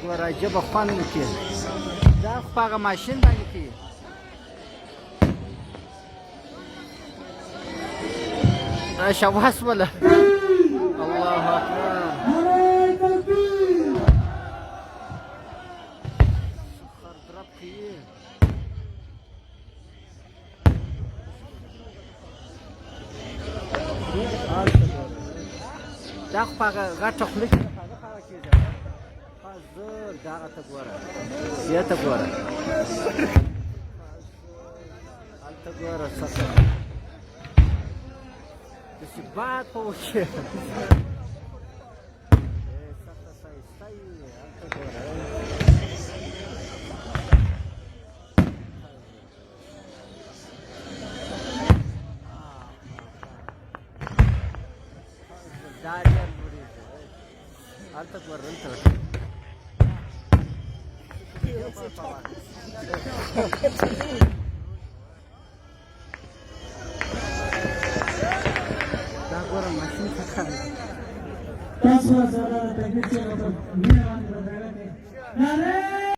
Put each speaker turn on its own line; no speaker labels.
ګوره ژبه خوند وکړي دا خو په هغه ماشین باندې کوي دا شواس وله الله اکبر سخر درب کوي دا خو په هغه غټه خوله کې داغه ته ګوره دې ته ګوره هلته ګوره سخته داسې باد په وکې سخته ښایسته یي هلته ګوره دا ډېر لوړېږي هلته ګوره دلته دا ګوره ماشین څه کوي تاسو سره تکلیف